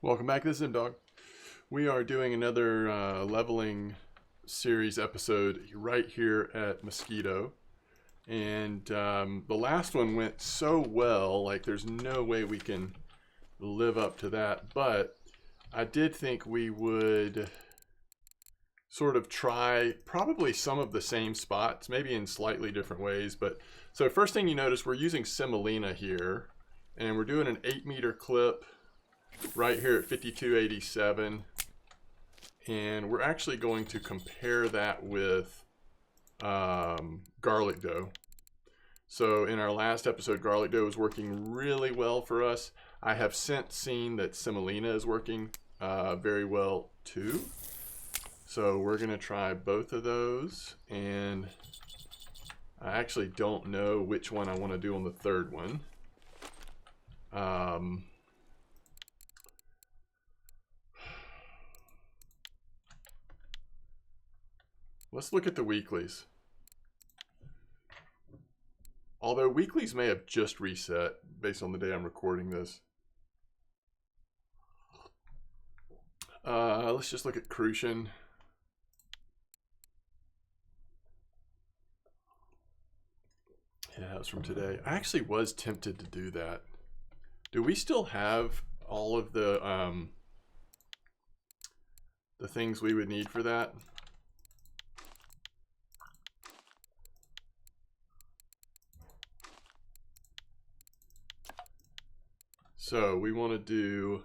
Welcome back. This is MDawg. We are doing another leveling series episode right here at Mosquito. And the last one went so well, like there's no way we can live up to that. But I did think we would sort of try probably some of the same spots, maybe in slightly different ways. But so first thing you notice, we're using Semolina here. And we're doing an 8-meter clip right here at 5287, and we're actually going to compare that with garlic dough. So in our last episode, garlic dough was working really well for us. I have since seen that semolina is working very well too. So we're going to try both of those, and I actually don't know which one I want to do on the third one. Let's look at the weeklies. Although weeklies may have just reset based on the day I'm recording this. Let's just look at Crucian. Yeah, that was from today. I actually was tempted to do that. Do we still have all of the things we would need for that? So we want to do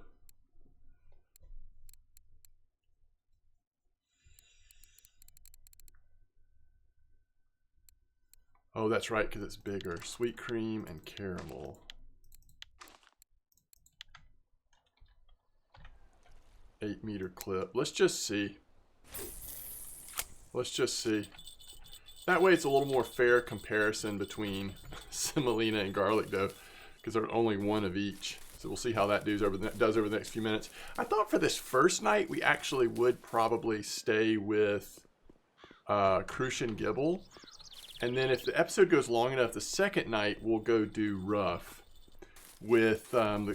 oh, that's right, because it's bigger. Sweet cream and caramel. Eight-meter clip. Let's just see. Let's just see. That way it's a little more fair comparison between semolina and garlic dough, because there's only one of each. So we'll see how that does over the next few minutes. I thought for this first night we actually would probably stay with Crucian Gibel, and then if the episode goes long enough, the second night we'll go do rough. With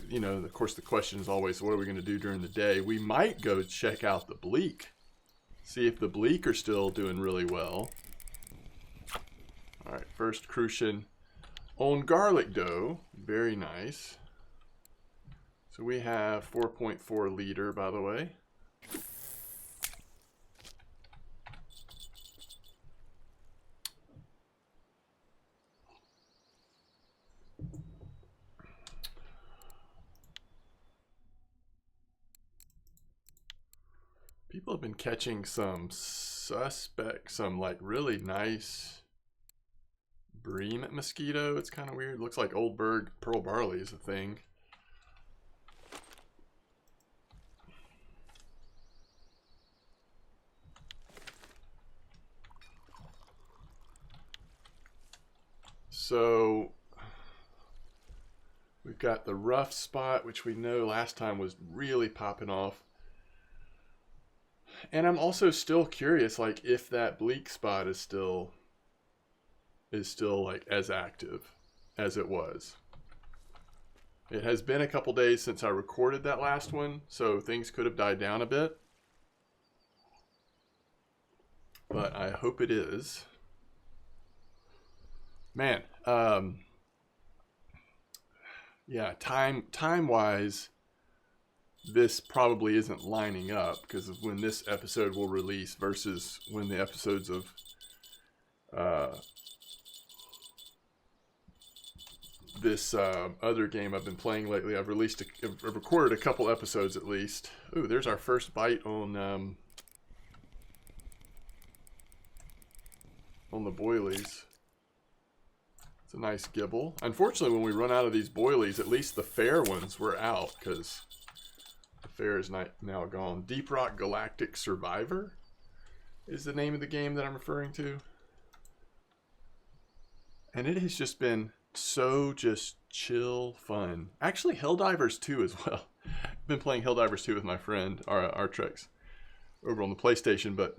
you know, of course, the question is always, what are we going to do during the day? We might go check out the bleak, see if the bleak are still doing really well. All right, first Crucian on garlic dough, very nice. So we have 4.4 liter, by the way. People have been catching some like really nice bream at Mosquito. It's kind of weird. Looks like Old Berg Pearl Barley is a thing. So we've got the rough spot, which we know last time was really popping off. And I'm also still curious, like, if that bleak spot is still like as active as it was. It has been a couple days since I recorded that last one, so things could have died down a bit. But I hope it is. Man, yeah, time-wise, this probably isn't lining up because of when this episode will release versus when the episodes of this other game I've been playing lately. I've recorded a couple episodes at least. Ooh, there's our first bite on the boilies. It's a nice Gibel. Unfortunately, when we run out of these boilies, at least the fair ones were out because the fair is now gone. Deep Rock Galactic Survivor is the name of the game that I'm referring to. And it has just been so just chill fun. Actually, Helldivers 2 as well. I've been playing Helldivers 2 with my friend, Artrex, over on the PlayStation. But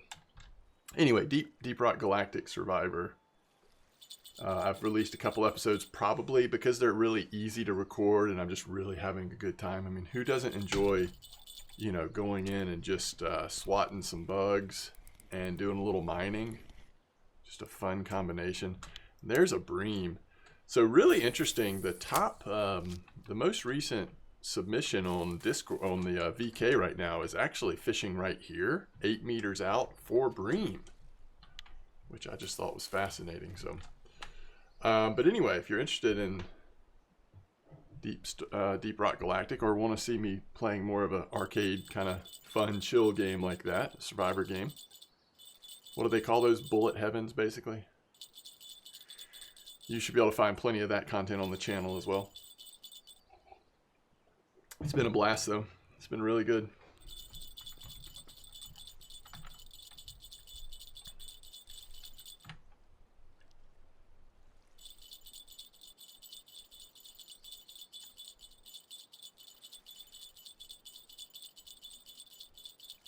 anyway, Deep Rock Galactic Survivor. I've released a couple episodes probably because they're really easy to record and I'm just really having a good time. I mean, who doesn't enjoy, you know, going in and just swatting some bugs and doing a little mining? Just a fun combination. There's a bream. So really interesting. The top, the most recent submission on Discord on the VK right now is actually fishing right here, 8 meters out for bream, which I just thought was fascinating. So, but anyway, if you're interested in Deep Rock Galactic or want to see me playing more of an arcade kind of fun chill game like that, a survivor game. What do they call those? Bullet heavens, basically. You should be able to find plenty of that content on the channel as well. It's been a blast though. It's been really good.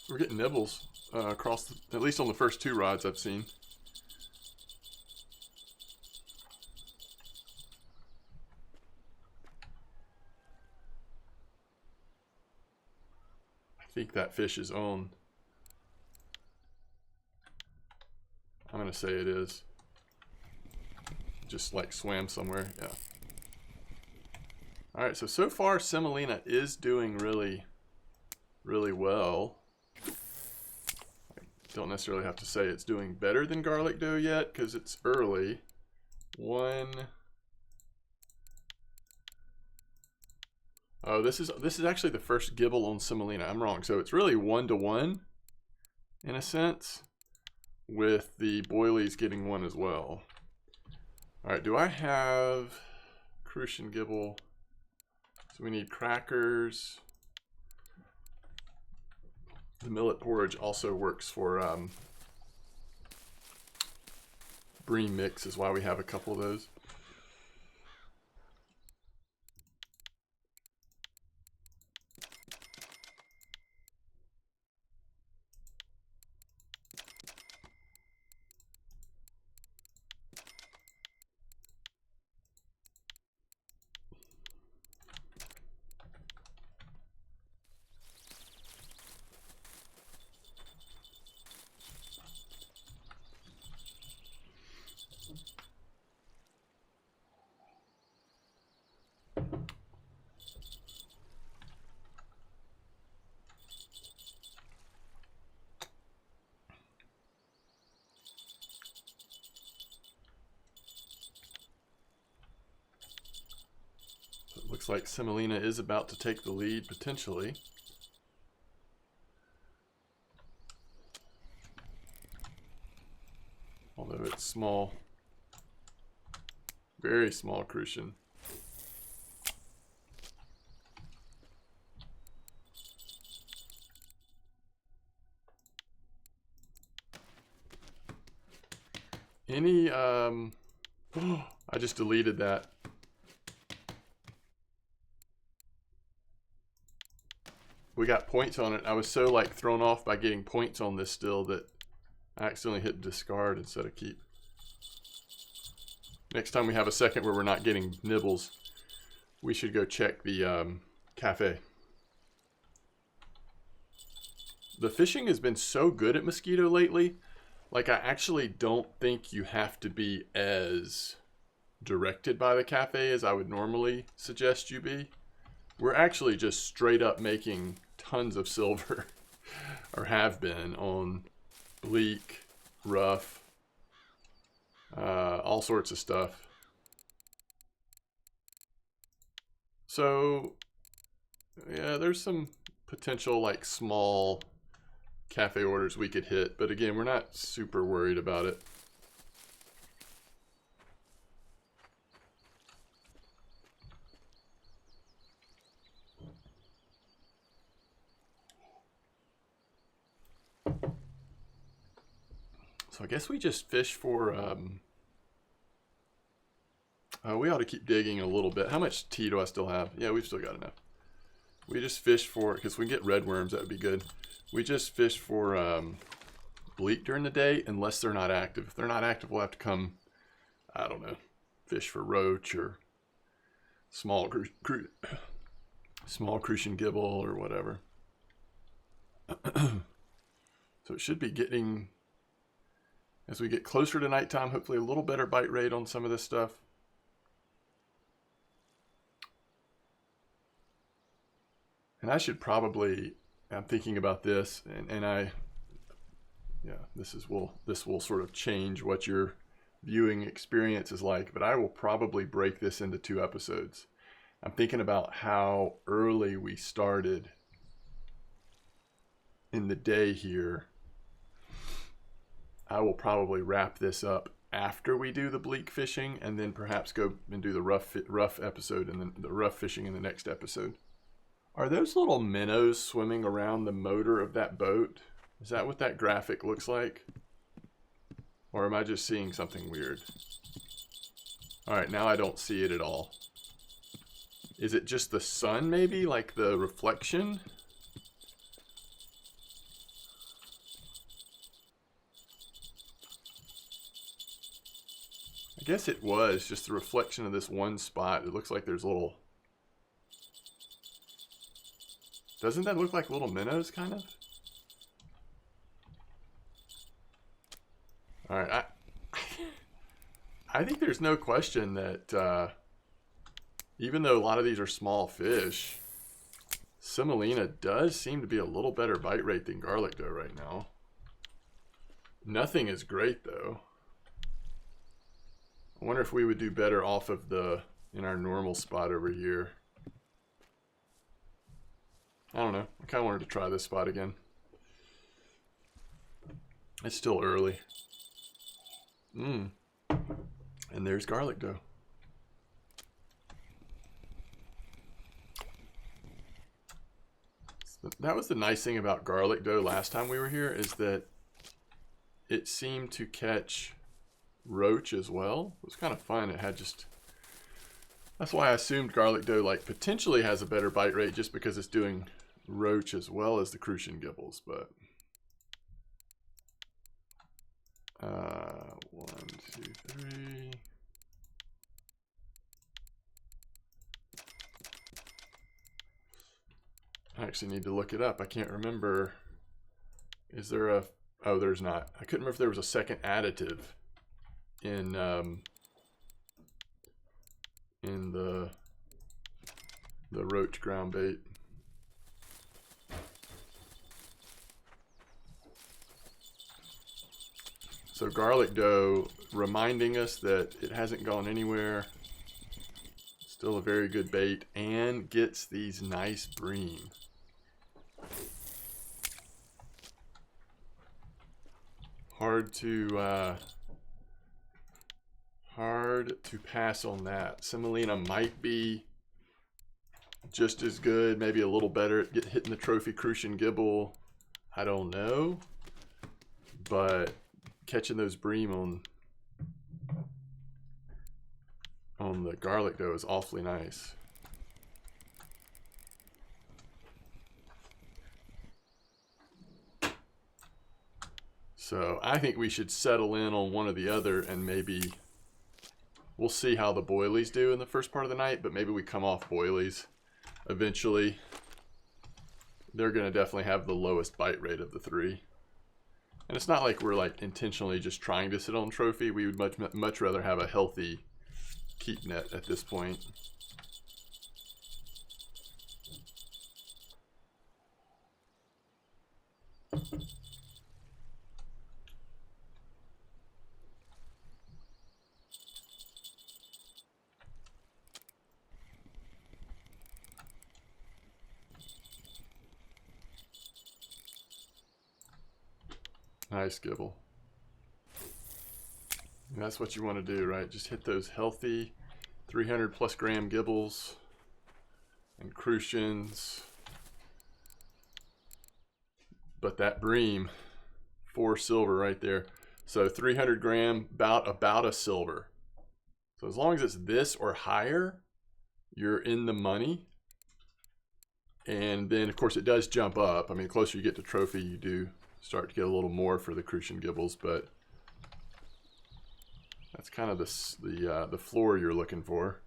We're getting nibbles across, at least on the first 2 rods I've seen. I think that fish is on. I'm gonna say it is. Just like swam somewhere, yeah. All right, so far Semolina is doing really well. Don't necessarily have to say it's doing better than garlic dough yet because it's early. Oh, this is actually the first Gibel on Semolina. I'm wrong. So it's really 1-to-1 in a sense, with the boilies getting 1 as well. All right, do I have Crucian Gibel? So we need crackers. The millet porridge also works for bream mix, is why we have a couple of those. Looks like Semolina is about to take the lead, potentially. Although it's small. Very small crucian. Any, I just deleted that. We got points on it. I was so like thrown off by getting points on this still that I accidentally hit discard instead of keep. Next time we have a second where we're not getting nibbles, we should go check the cafe. The fishing has been so good at Mosquito lately. Like, I actually don't think you have to be as directed by the cafe as I would normally suggest you be. We're actually just straight up making tons of silver, or have been, on bleak, rough, all sorts of stuff. So, yeah, there's some potential like small cafe orders we could hit, but again, we're not super worried about it. So I guess we just fish for, we ought to keep digging a little bit. How much tea do I still have? Yeah, we've still got enough. We just fish for, because we can get red worms, that would be good. We just fish for bleak during the day unless they're not active. If they're not active, we'll have to come, I don't know, fish for roach or small crucian gibel or whatever. So it should be getting, as we get closer to nighttime, hopefully a little better bite rate on some of this stuff. And I should probably, I'm thinking about this, and this will sort of change what your viewing experience is like, but I will probably break this into 2 episodes. I'm thinking about how early we started in the day here. I will probably wrap this up after we do the bleak fishing, and then perhaps go and do the rough episode and then the rough fishing in the next episode. Are those little minnows swimming around the motor of that boat? Is that what that graphic looks like? Or am I just seeing something weird? All right, now I don't see it at all. Is it just the sun maybe, like the reflection? I guess it was just the reflection of this one spot. It looks like there's little... Doesn't that look like little minnows, kind of? All right, I think there's no question that even though a lot of these are small fish, semolina does seem to be a little better bite rate than garlic dough right now. Nothing is great though. I wonder if we would do better off of in our normal spot over here. I don't know. I kind of wanted to try this spot again. It's still early. And there's garlic dough. That was the nice thing about garlic dough last time we were here, is that it seemed to catch roach as well. It was kind of fun. It had just... That's why I assumed garlic dough like potentially has a better bite rate, just because it's doing roach as well as the crucian gibels, but 1, 2, 3. I actually need to look it up. I can't remember. Is there a... Oh, there's not. I couldn't remember if there was a second additive in the roach ground bait. So garlic dough reminding us that it hasn't gone anywhere. Still a very good bait, and gets these nice bream. Hard to pass on that. Semolina might be just as good, maybe a little better at hitting the trophy crucian gibel. I don't know, but catching those bream on the garlic dough is awfully nice. So I think we should settle in on one or the other, and maybe we'll see how the boilies do in the first part of the night, but maybe we come off boilies eventually. They're going to definitely have the lowest bite rate of the 3. And it's not like we're like intentionally just trying to sit on trophy. We would much rather have a healthy keep net at this point. Nice gibel. And that's what you want to do, right? Just hit those healthy 300 plus gram gibels and crucians. But that bream, 4 silver right there. So 300 gram, about a silver. So as long as it's this or higher, you're in the money. And then of course it does jump up. I mean, the closer you get to trophy, you do start to get a little more for the crucian gibels, but That's kind of the floor you're looking for.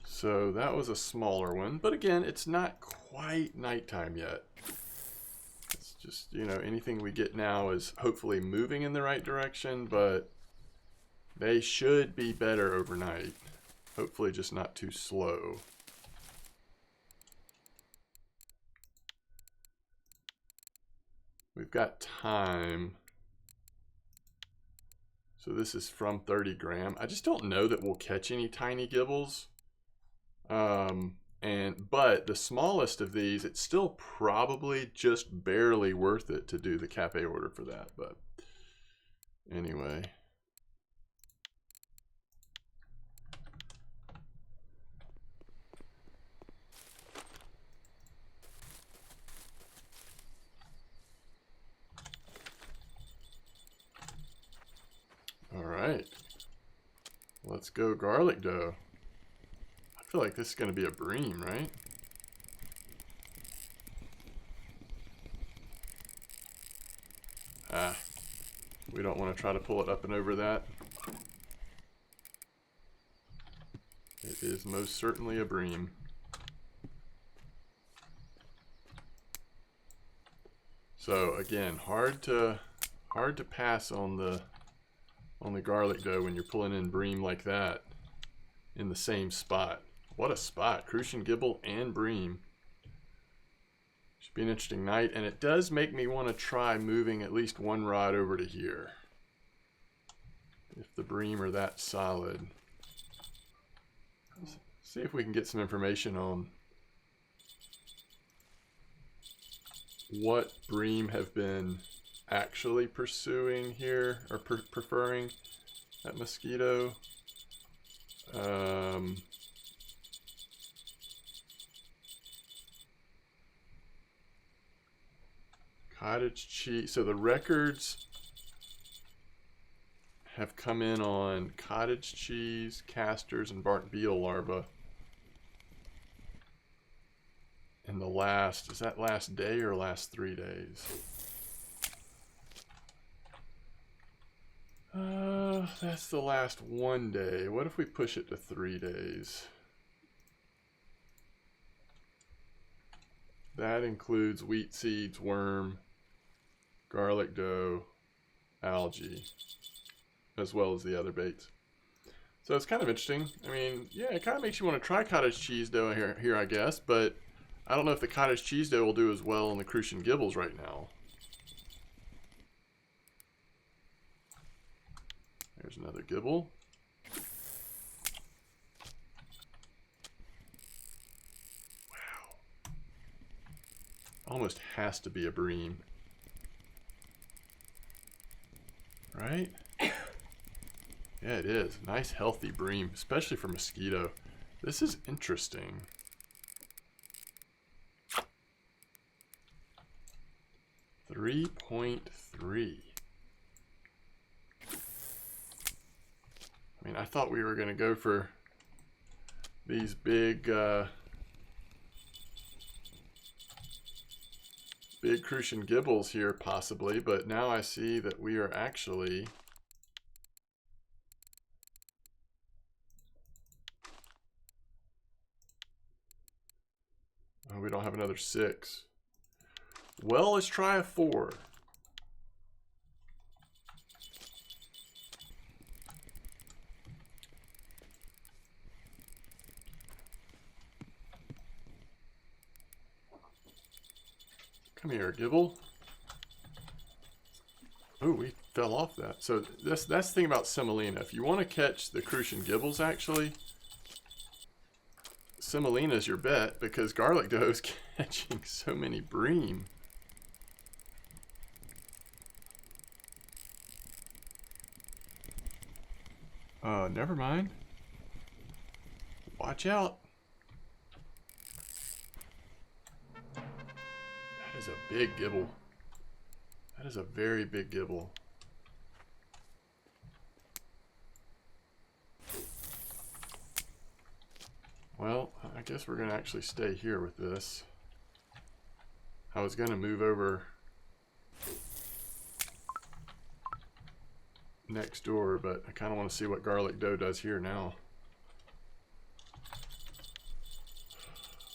So that was a smaller one, but again, it's not quite nighttime yet. It's just, you know, anything we get now is hopefully moving in the right direction, but they should be better overnight. Hopefully just not too slow. We've got time. So this is from 30 gram. I just don't know that we'll catch any tiny gibels. But the smallest of these, it's still probably just barely worth it to do the cafe order for that. But anyway. All right. Let's go garlic dough. I feel like this is going to be a bream, right? We don't want to try to pull it up and over that. It is most certainly a bream. So again, hard to pass on the garlic dough when you're pulling in bream like that in the same spot. What a spot. Crucian Gibel and bream. Should be an interesting night, and it does make me want to try moving at least one rod over to here. If the bream are that solid. Let's see if we can get some information on what bream have been actually pursuing here, or preferring at Mosquito. Cottage cheese. So the records have come in on cottage cheese, casters, and bark beetle larvae. In the last, is that last day or last 3 days? That's the last 1 day. What if we push it to 3 days? That includes wheat seeds, worm, garlic dough, algae, as well as the other baits. So it's kind of interesting. I mean, yeah, it kind of makes you want to try cottage cheese dough here, I guess, but I don't know if the cottage cheese dough will do as well in the Crucian Gibels right now. There's another Gibel. Wow. Almost has to be a bream. Right? Yeah, it is. Nice, healthy bream, especially for Mosquito. This is interesting. .3. I mean, I thought we were going to go for these big big Crucian Gibels here possibly, but now I see that we are actually we don't have another 6. Well, let's try a 4. Come here, Gibel. Oh, we fell off that. So that's the thing about Semolina. If you want to catch the Crucian Gibels, actually, Semolina is your bet because Garlic Doe is catching so many bream. Never mind. Watch out. That is a big Gibel. That is a very big Gibel. Well, I guess we're going to actually stay here with this. I was going to move over next door, but I kind of want to see what Garlic Doe does here now.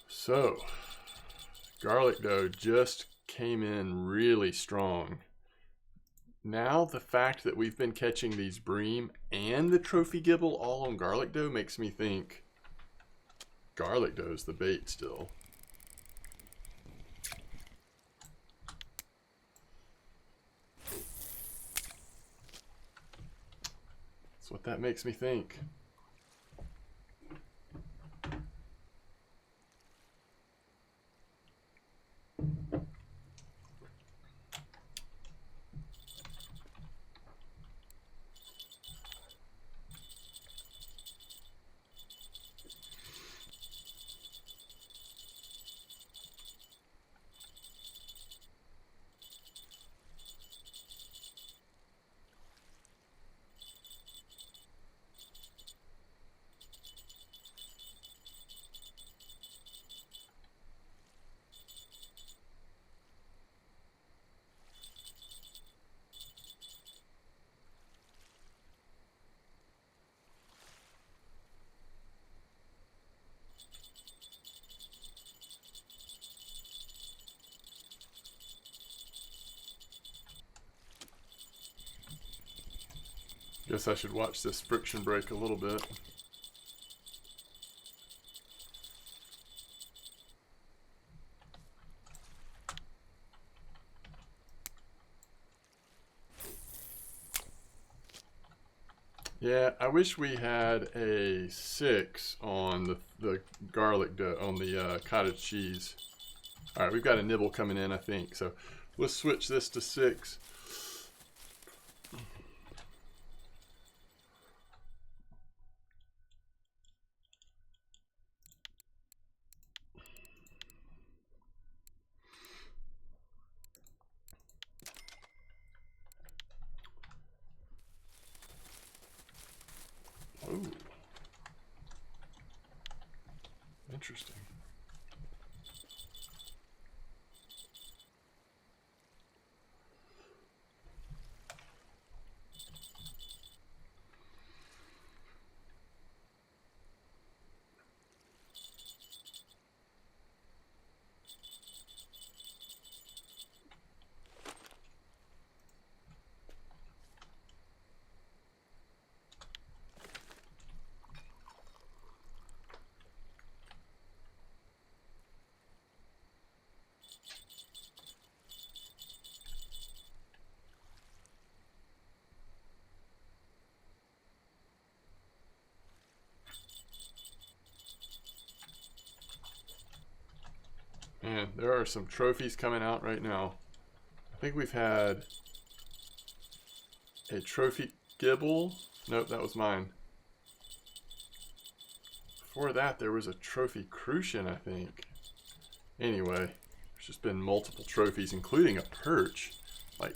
So, Garlic Doe just came in really strong. Now the fact that we've been catching these bream and the trophy Gibel all on Garlic Doe makes me think Garlic Doe's the bait still. That's what that makes me think. Guess I should watch this friction break a little bit. Yeah, I wish we had a 6 on the Garlic Doe, on the cottage cheese. All right, we've got a nibble coming in, I think. So let's switch this to 6. Ooh. Interesting. Man, there are some trophies coming out right now. I think we've had a trophy Gibel. Nope, that was mine. Before that, there was a trophy Crucian, I think. Anyway, there's just been multiple trophies, including a perch. Like,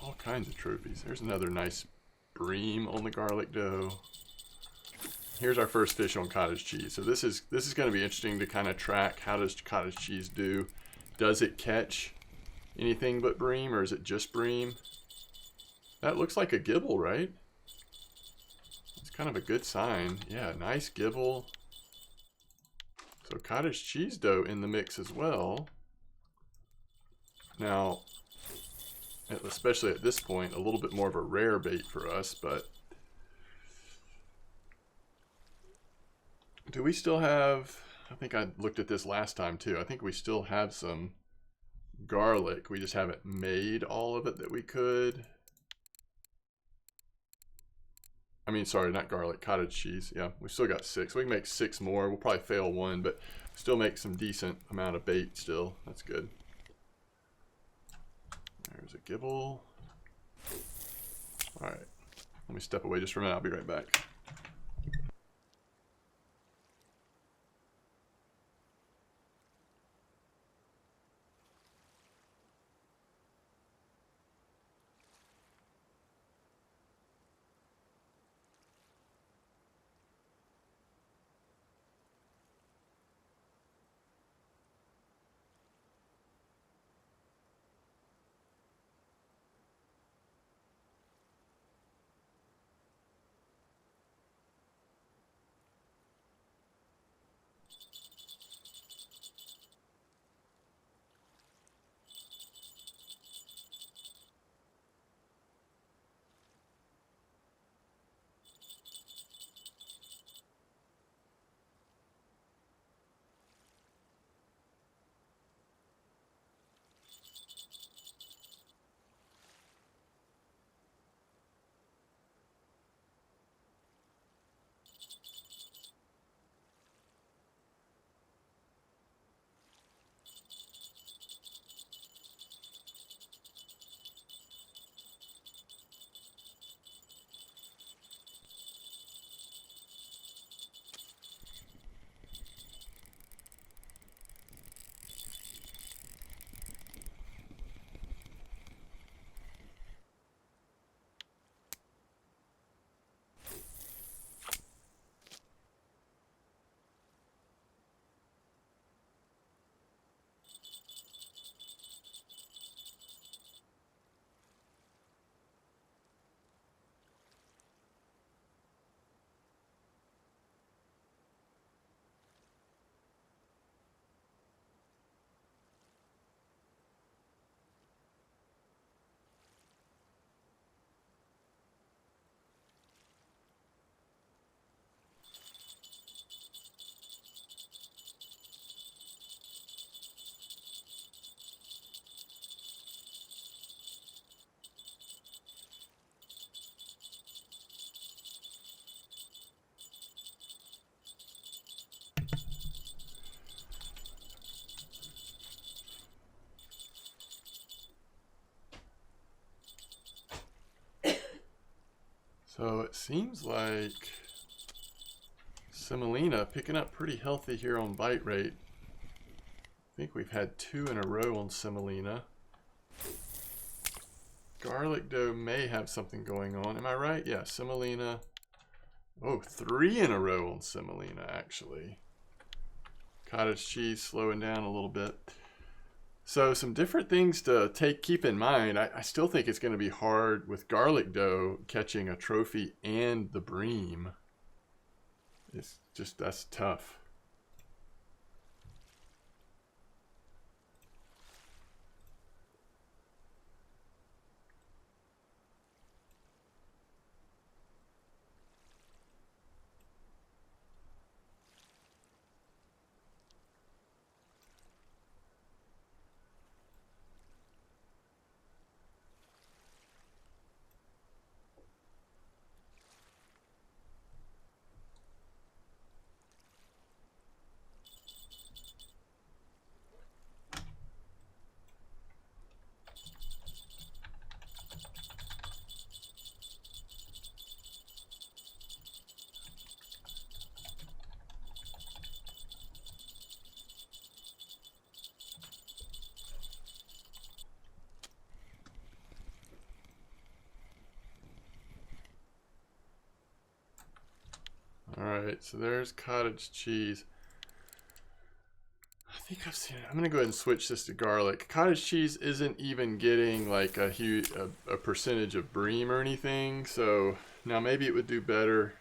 all kinds of trophies. There's another nice bream on the Garlic Doe. Here's our first fish on cottage cheese. So this is going to be interesting to kind of track how does cottage cheese do does it catch anything but bream, or is it just bream? That looks like a Gibel, right? It's kind of a good sign. Yeah, nice Gibel. So cottage cheese dough in the mix as well. Now, especially at this point, a little bit more of a rare bait for us, but do we still have, I think I looked at this last time too, I think we still have some garlic. We just haven't made all of it that we could. I mean, sorry, not garlic, cottage cheese. Yeah, we still got 6. We can make 6 more. We'll probably fail 1, but still make some decent amount of bait still. That's good. There's a Gibel. All right, let me step away just for a minute. I'll be right back. So it seems like semolina picking up pretty healthy here on bite rate. I think we've had 2 in a row on semolina. Garlic dough may have something going on. Am I right? Yeah, semolina. Oh, 3 in a row on semolina, actually. Cottage cheese slowing down a little bit. So some different things to keep in mind. I still think it's going to be hard with garlic dough catching a trophy and the bream. It's just, that's tough. All right, so there's cottage cheese. I think I've seen it. I'm gonna go ahead and switch this to garlic. Cottage cheese isn't even getting like a huge a percentage of bream or anything. So now maybe it would do better.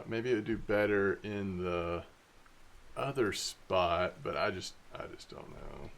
Maybe it would do better in the other spot, but I just don't know.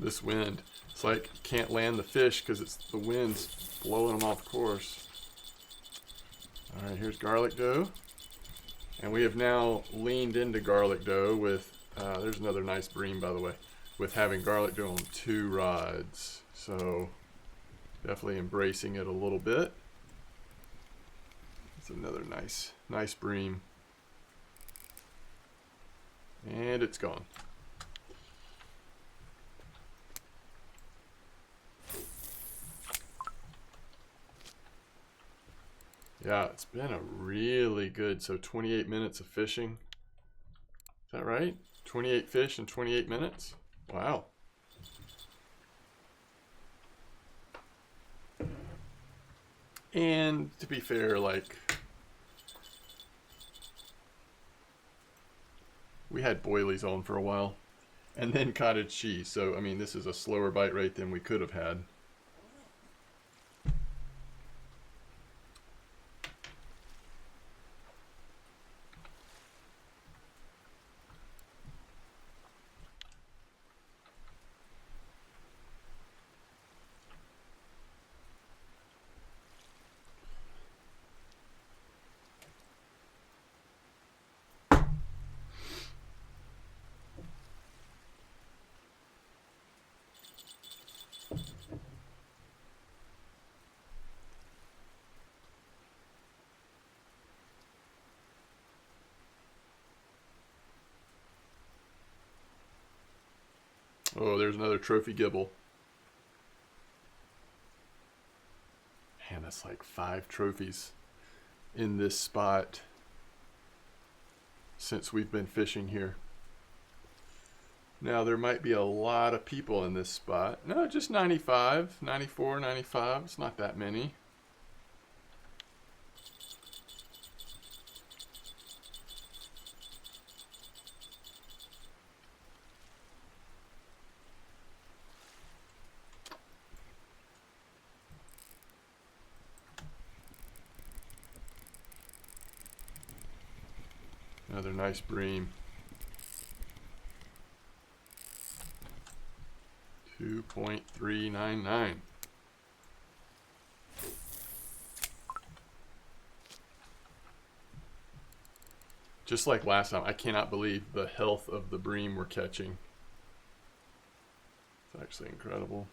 This wind, it's like you can't land the fish because it's the wind's blowing them off course. All right, here's garlic dough, and we have now leaned into garlic dough with there's another nice bream, by the way, with having garlic dough on 2 rods. So definitely embracing it a little bit. It's another nice bream, and it's gone. Yeah, it's been a really good, so 28 minutes of fishing. Is that right? 28 fish in 28 minutes? Wow. And to be fair, like, we had boilies on for a while, and then cottage cheese. So, I mean, this is a slower bite rate than we could have had. Oh, there's another trophy Gibel. Man, that's like 5 trophies in this spot since we've been fishing here. Now, there might be a lot of people in this spot. No, just 95, 94, 95. It's not that many. Another nice bream. 2.399. Just like last time, I cannot believe the health of the bream we're catching. It's actually incredible.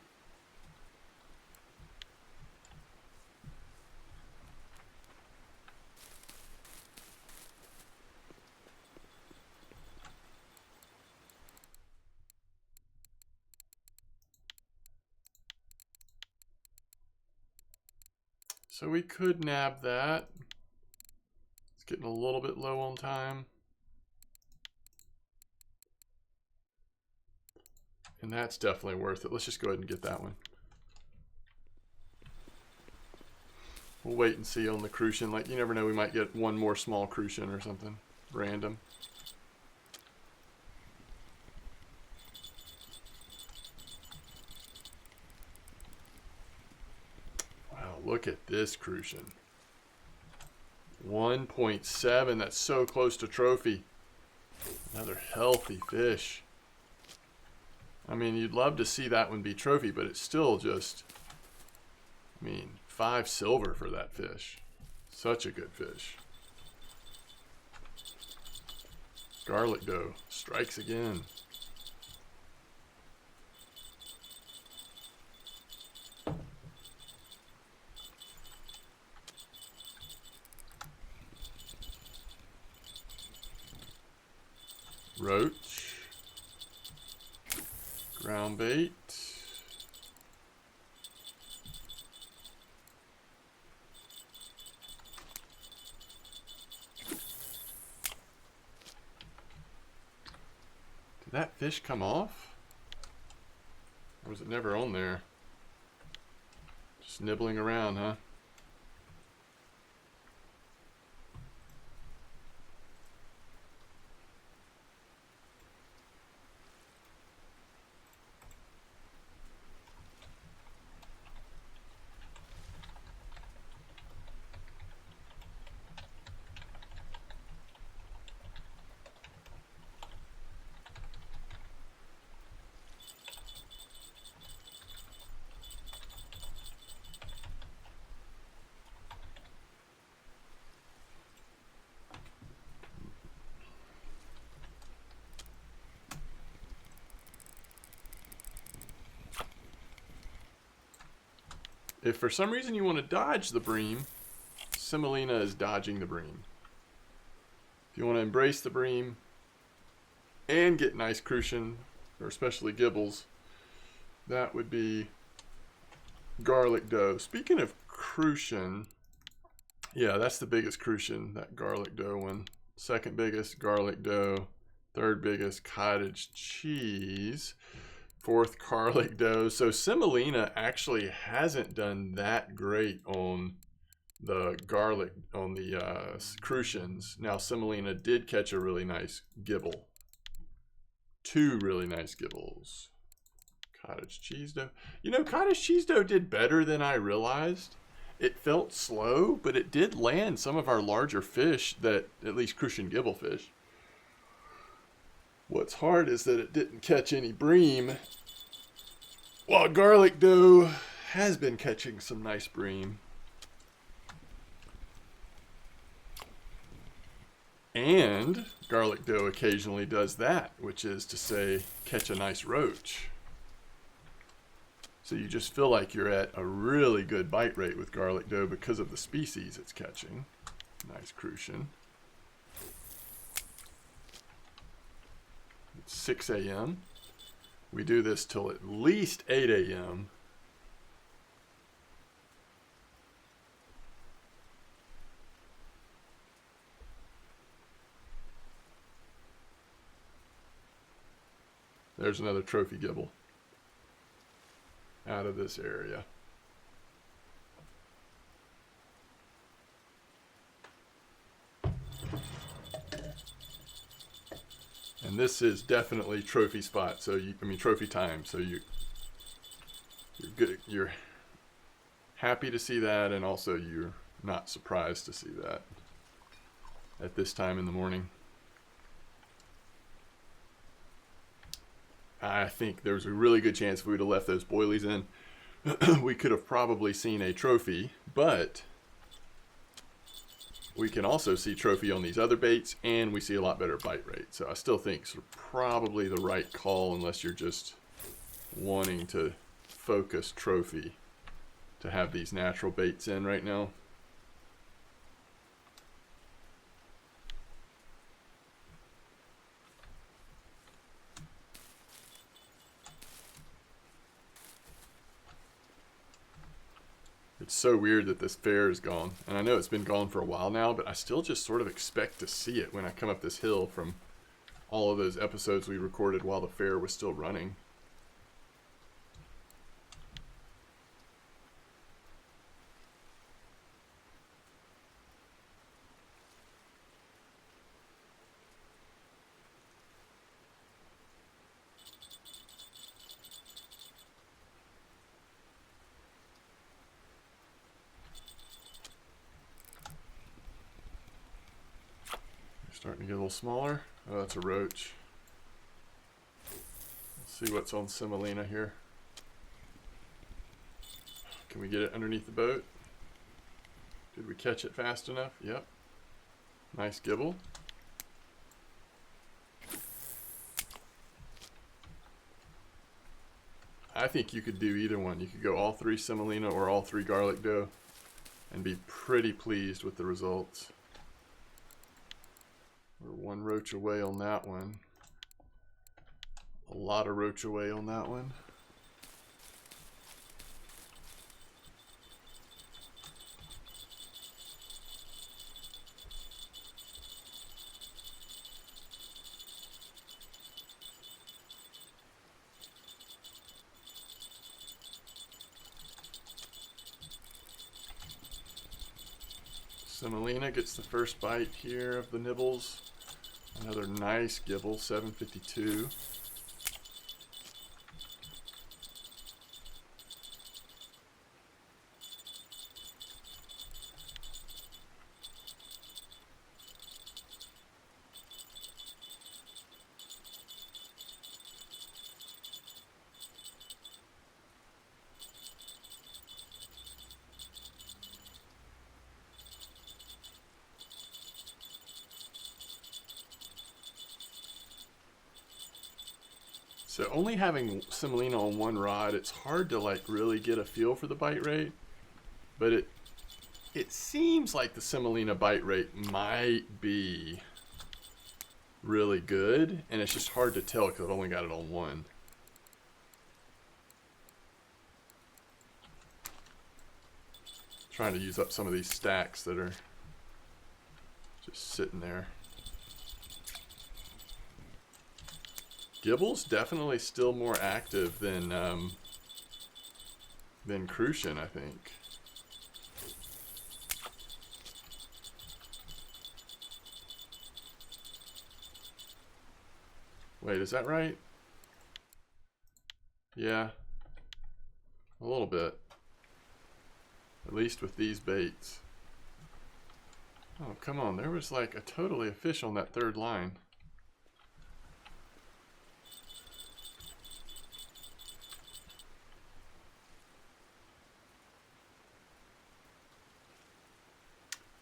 So we could nab that. It's getting a little bit low on time. And that's definitely worth it. Let's just go ahead and get that one. We'll wait and see on the crucian. Like, you never know, we might get one more small crucian or something random. Look at this crucian. 1.7. That's so close to trophy. Another healthy fish. I mean, you'd love to see that one be trophy, but it's still just, I mean, 5 silver for that fish. Such a good fish. Garlic dough strikes again. Roach. Ground bait. Did that fish come off? Or was it never on there? Just nibbling around, huh? If for some reason you want to dodge the bream, Semolina is dodging the bream. If you want to embrace the bream and get nice crucian, or especially gibels, that would be garlic dough. Speaking of crucian, yeah, that's the biggest crucian, that garlic dough one. Second biggest, garlic dough. Third biggest, cottage cheese. Fourth, garlic dough. So Semolina actually hasn't done that great on the garlic, on the crucians. Now Semolina did catch a really nice gibel. 2 really nice gibels. Cottage cheese dough. You know, cottage cheese dough did better than I realized. It felt slow, but it did land some of our larger fish, that at least crucian gibel fish. What's hard is that it didn't catch any bream, while garlic dough has been catching some nice bream. And garlic dough occasionally does that, which is to say, catch a nice roach. So you just feel like you're at a really good bite rate with garlic dough because of the species it's catching. Nice crucian. It's 6 a.m. We do this till at least 8 a.m. There's another trophy gibel out of this area. And this is definitely trophy spot. So trophy time. So you're good. You're happy to see that, and also you're not surprised to see that at this time in the morning. I think there's a really good chance if we would have left those boilies in, we could have probably seen a trophy, but we can also see trophy on these other baits, and we see a lot better bite rate. So I still think it's probably the right call, unless you're just wanting to focus trophy, to have these natural baits in right now. It's so weird that this fair is gone. And I know it's been gone for a while now, but I still just sort of expect to see it when I come up this hill from all of those episodes we recorded while the fair was still running. Starting to get a little smaller. Oh, that's a roach. Let's see what's on Semolina here. Can we get it underneath the boat? Did we catch it fast enough? Yep. Nice Gibel. I think you could do either one. You could go all 3 semolina or all 3 garlic dough and be pretty pleased with the results. We're 1 roach away on that one. A lot of roach away on that one. Semolina gets the first bite here of the nibbles. Another nice Gibel, 752. So only having semolina on 1 rod, it's hard to like really get a feel for the bite rate, but it seems like the semolina bite rate might be really good, and it's just hard to tell because I've only got it on 1. Trying to use up some of these stacks that are just sitting there. Gibel's definitely still more active than Crucian, I think. Wait, is that right? Yeah, a little bit. At least with these baits. Oh, come on, there was like a totally a fish on that 3rd line.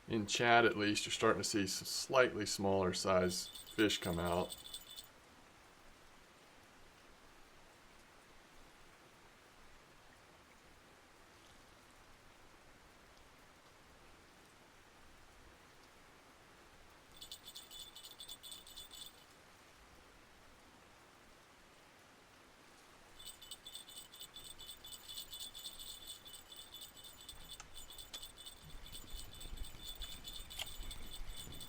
In chat, at least, you're starting to see some slightly smaller size fish come out.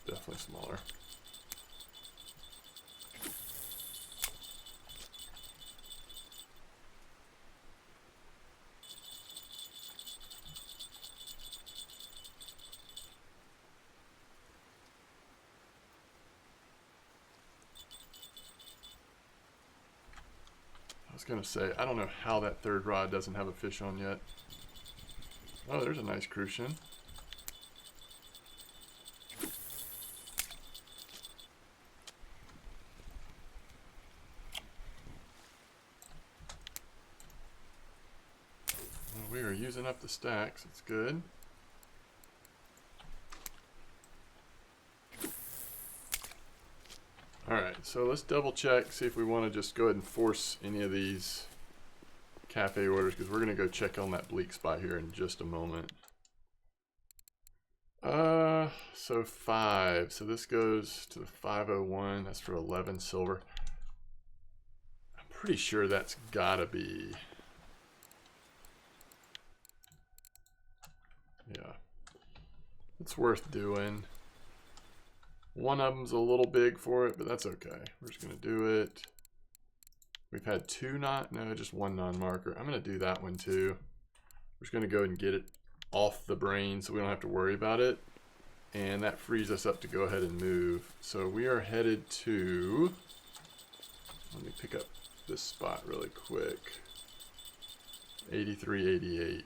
Definitely smaller. I was gonna say, I don't know how that 3rd rod doesn't have a fish on yet. Oh, there's a nice Crucian. We are using up the stacks. It's good. Alright, so let's double check, see if we want to just go ahead and force any of these cafe orders, because we're going to go check on that bleak spot here in just a moment. So 5. So this goes to the 501. That's for 11 silver. I'm pretty sure that's got to be... Yeah, it's worth doing. One of them's a little big for it, but that's okay. We're just gonna do it. We've had 2 just 1 non-marker. I'm gonna do that one too. We're just gonna go ahead and get it off the brain so we don't have to worry about it. And that frees us up to go ahead and move. So we are headed to, let me pick up this spot really quick. 8388.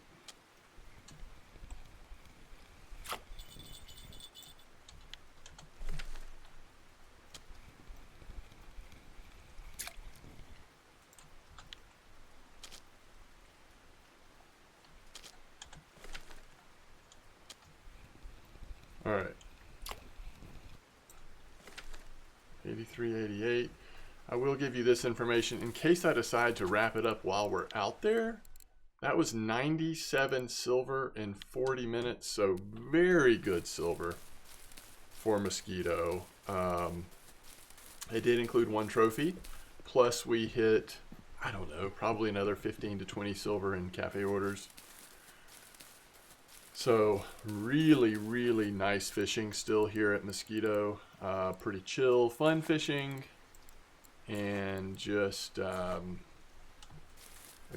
All right. 83.88. I will give you this information in case I decide to wrap it up while we're out there. That was 97 silver in 40 minutes, so very good silver for Mosquito. It did include 1 trophy, plus we hit, I don't know, probably another 15 to 20 silver in cafe orders. So really, really nice fishing still here at Mosquito. Pretty chill, fun fishing, and just a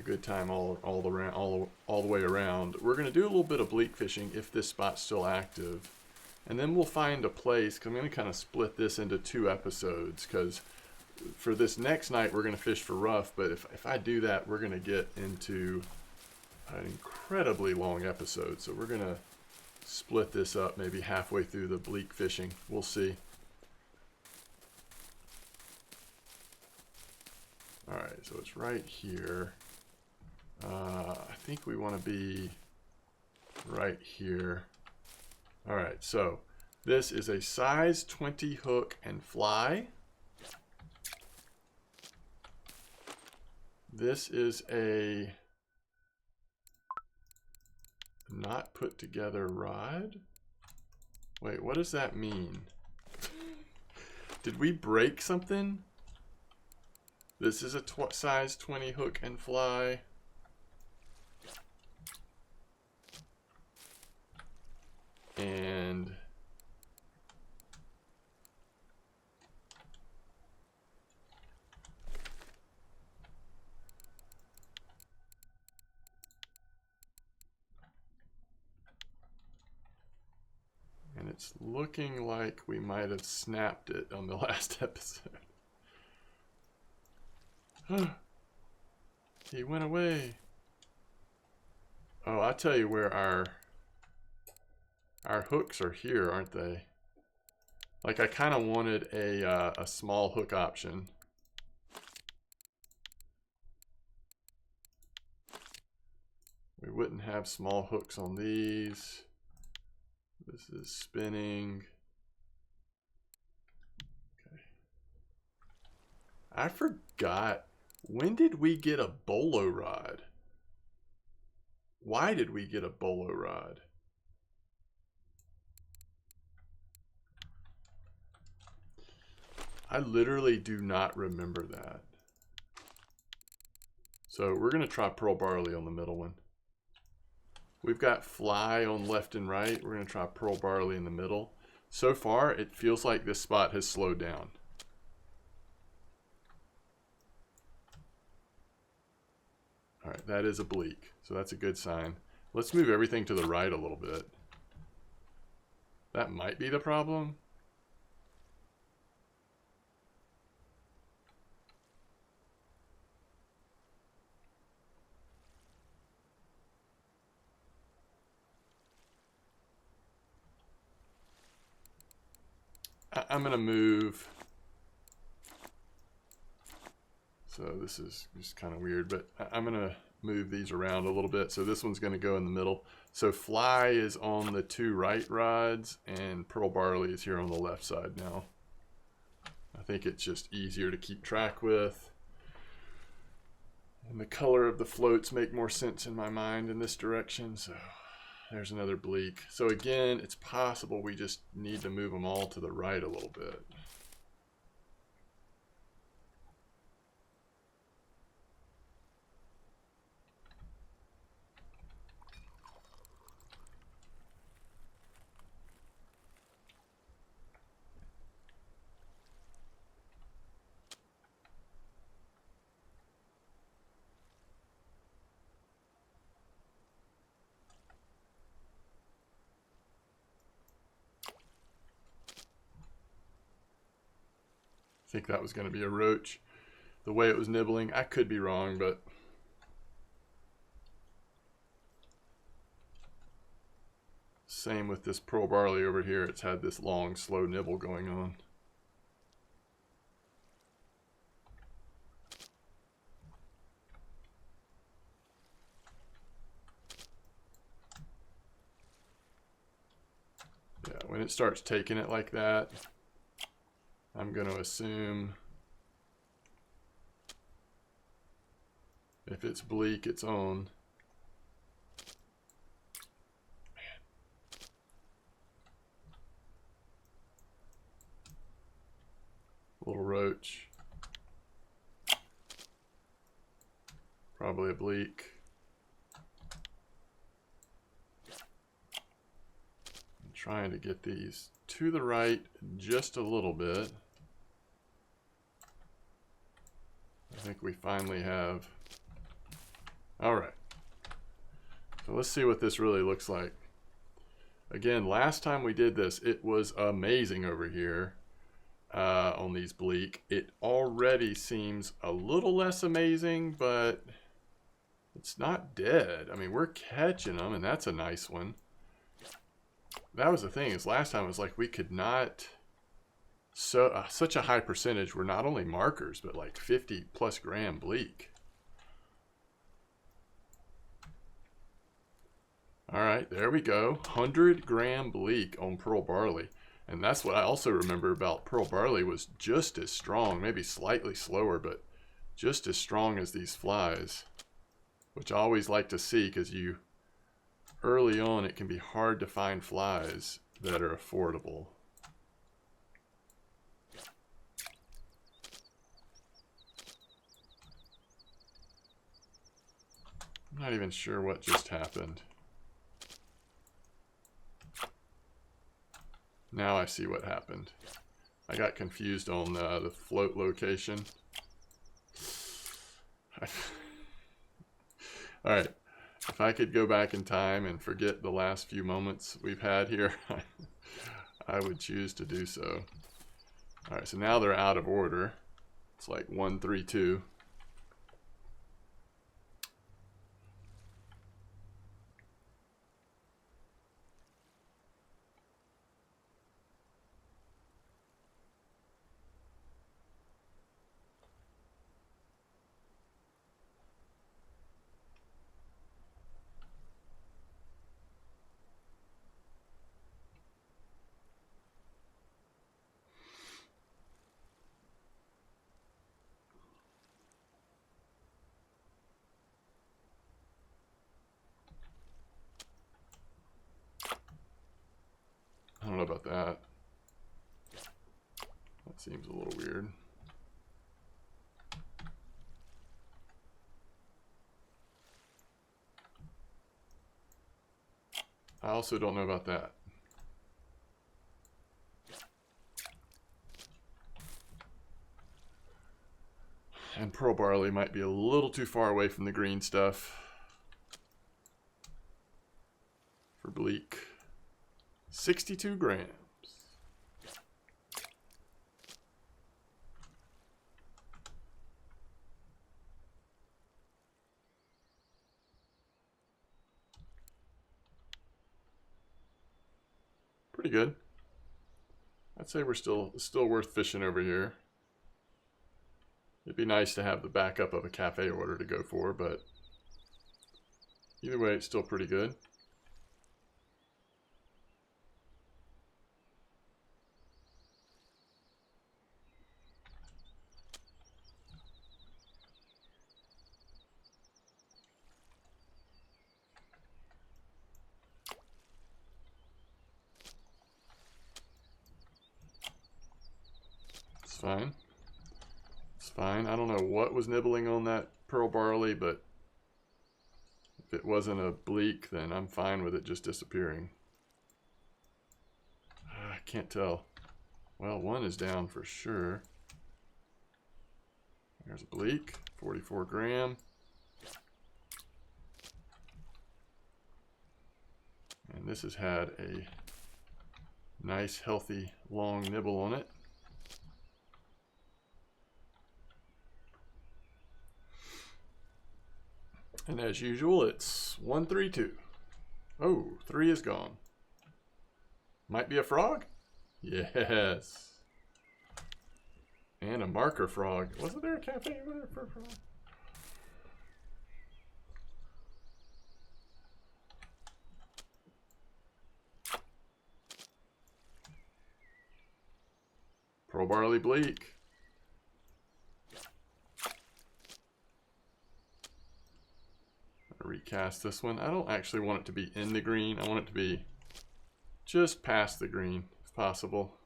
good time all the way around. We're gonna do a little bit of bleak fishing if this spot's still active, and then we'll find a place. Cause I'm gonna kind of split this into 2 episodes. Cause for this next night we're gonna fish for rough, but if I do that, we're gonna get into an incredibly long episode. So we're gonna split this up maybe halfway through the bleak fishing. We'll see. All right, so it's right here. I think we want to be right here. All right, so this is a size 20 hook and fly. This is a not put together rod. Wait, what does that mean? Did we break something? This is a size 20 hook and fly. And it's looking like we might have snapped it on the last episode. He went away. Oh, I'll tell you where our hooks are here, aren't they? Like, I kind of wanted a small hook option. We wouldn't have small hooks on these. This is spinning. Okay. I forgot. When did we get a bolo rod? Why did we get a bolo rod? I literally do not remember that. So we're going to try pearl barley on the middle one. We've got fly on left and right. We're going to try pearl barley in the middle. So far, it feels like this spot has slowed down. All right, that is a bleak, so that's a good sign. Let's move everything to the right a little bit. That might be the problem. I'm going to move. So this is just kind of weird, but I'm going to move these around a little bit. So this one's going to go in the middle. So fly is on the 2 right rods, and pearl barley is here on the left side now. I think it's just easier to keep track with. And the color of the floats make more sense in my mind in this direction. So there's another bleak. So again, it's possible we just need to move them all to the right a little bit. I think that was going to be a roach. The way it was nibbling, I could be wrong, but same with this pearl barley over here. It's had this long, slow nibble going on. Yeah, when it starts taking it like that, I'm going to assume if it's bleak, it's on. Little roach. Probably a bleak. I'm trying to get these to the right just a little bit. I think we finally have. All right. So let's see what this really looks like. Again, last time we did this, it was amazing over here. On these bleak, it already seems a little less amazing, but it's not dead. I mean, we're catching them, and that's a nice one. That was the thing, is last time it was like we could not, such a high percentage were not only markers, but like 50 plus gram bleak. All right, there we go. 100 gram bleak on pearl barley. And that's what I also remember about pearl barley, was just as strong, maybe slightly slower, but just as strong as these flies, which I always like to see, because early on it can be hard to find flies that are affordable. I'm not even sure what just happened. Now I see what happened. I got confused on the float location. Alright, if I could go back in time and forget the last few moments we've had here, I would choose to do so. Alright, so now they're out of order. It's like 1, 3, 2. I don't know about that. That seems a little weird. I also don't know about that. And pearl barley might be a little too far away from the green stuff for bleak. 62 grams. Pretty good. I'd say we're still worth fishing over here. It'd be nice to have the backup of a cafe order to go for, but either way, it's still pretty good. It's fine. It's fine. I don't know what was nibbling on that pearl barley, but if it wasn't a bleak, then I'm fine with it just disappearing. I can't tell. Well, one is down for sure. There's a bleak, 44 gram. And this has had a nice, healthy, long nibble on it. And as usual, it's 1, 3, 2. Oh, 3 is gone. Might be a frog? Yes. And a marker frog. Wasn't there a cafe order for a frog? Pearl barley bleak. Recast this one. I don't actually want it to be in the green. I want it to be just past the green if possible.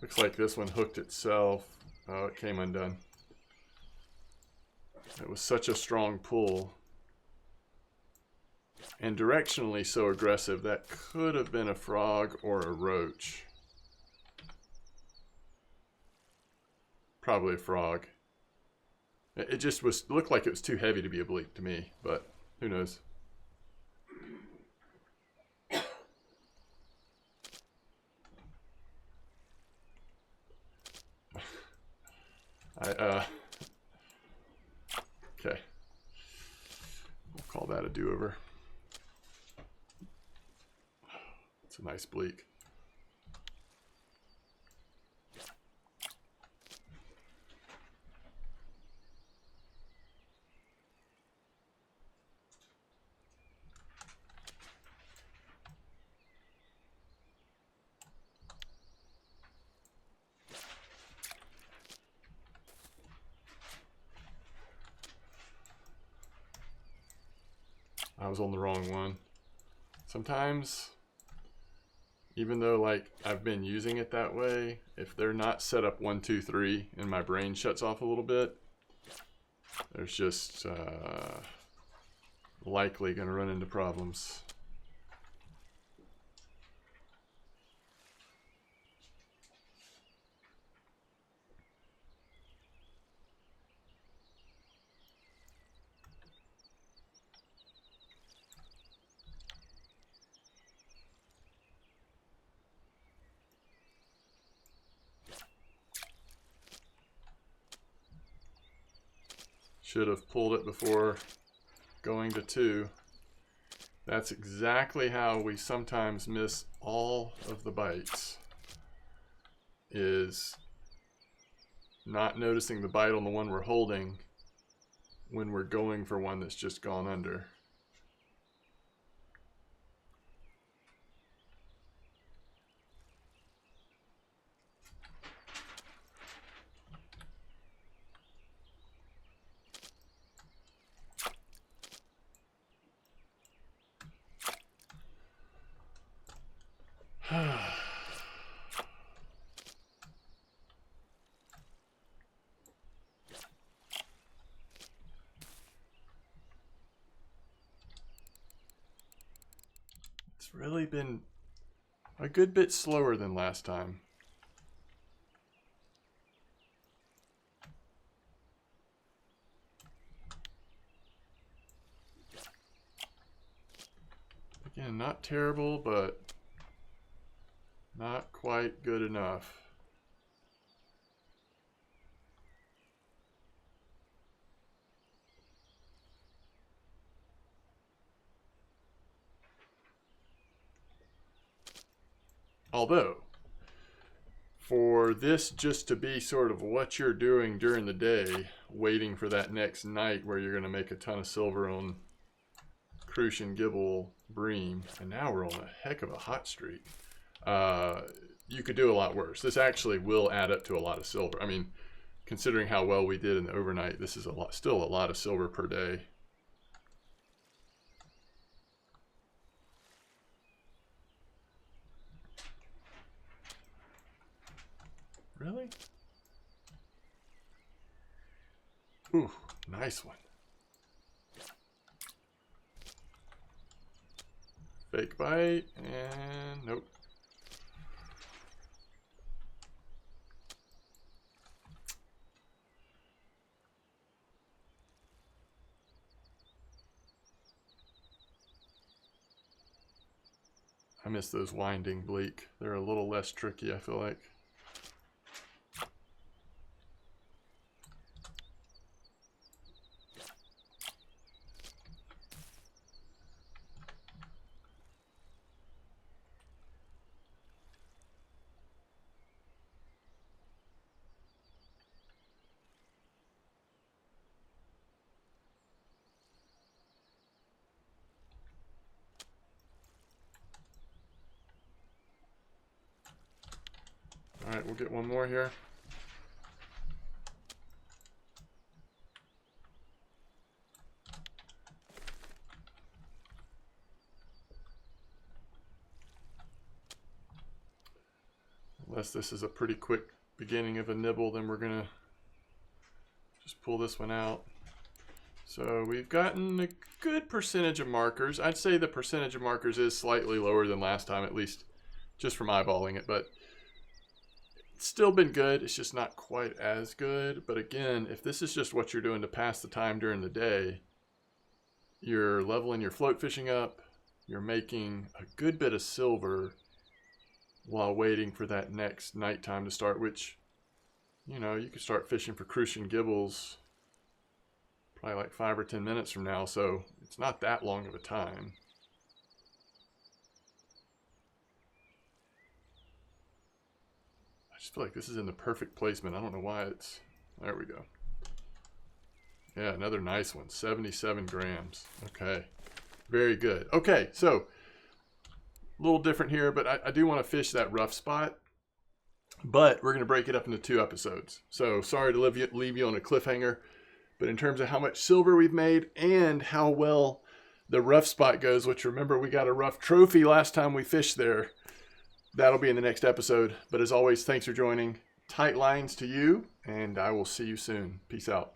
Looks like this one hooked itself. Oh, it came undone. It was such a strong pull. And directionally so aggressive, that could have been a frog or a roach. Probably a frog. It just looked like it was too heavy to be a bleak to me, but who knows. Okay. We'll call that a do-over. It's a nice bleak. I was on the wrong one. Sometimes, even though like I've been using it that way, if they're not set up 1, 2, 3 and my brain shuts off a little bit, there's just likely going to run into problems. Should have pulled it before going to 2. That's exactly how we sometimes miss all of the bites, is not noticing the bite on the one we're holding when we're going for one that's just gone under. It's really been a good bit slower than last time. Again, not terrible, but not quite good enough. Although, for this just to be sort of what you're doing during the day, waiting for that next night where you're going to make a ton of silver on Crucian, Gibel, Bream, and now we're on a heck of a hot streak. You could do a lot worse. This actually will add up to a lot of silver. I mean, considering how well we did in the overnight, this is still a lot of silver per day. Really? Ooh, nice one. Fake bite, and nope. I miss those winding bleak. They're a little less tricky, I feel like. All right, we'll get one more here. Unless this is a pretty quick beginning of a nibble, then we're gonna just pull this one out. So we've gotten a good percentage of markers. I'd say the percentage of markers is slightly lower than last time, at least just from eyeballing it, but it's still been good. It's just not quite as good. But again, if this is just what you're doing to pass the time during the day, you're leveling your float fishing up, you're making a good bit of silver while waiting for that next nighttime to start, which, you know, you could start fishing for crucian gibels probably like 5 or 10 minutes from now, so it's not that long of a time. I just feel like this is in the perfect placement. I don't know why it's... There we go. Yeah, another nice one. 77 grams. Okay. Very good. Okay, so a little different here, but I do want to fish that rough spot. But we're going to break it up into 2 episodes. So sorry to leave you on a cliffhanger. But in terms of how much silver we've made and how well the rough spot goes, which remember we got a rough trophy last time we fished there, that'll be in the next episode. But as always, thanks for joining. Tight lines to you, and I will see you soon. Peace out.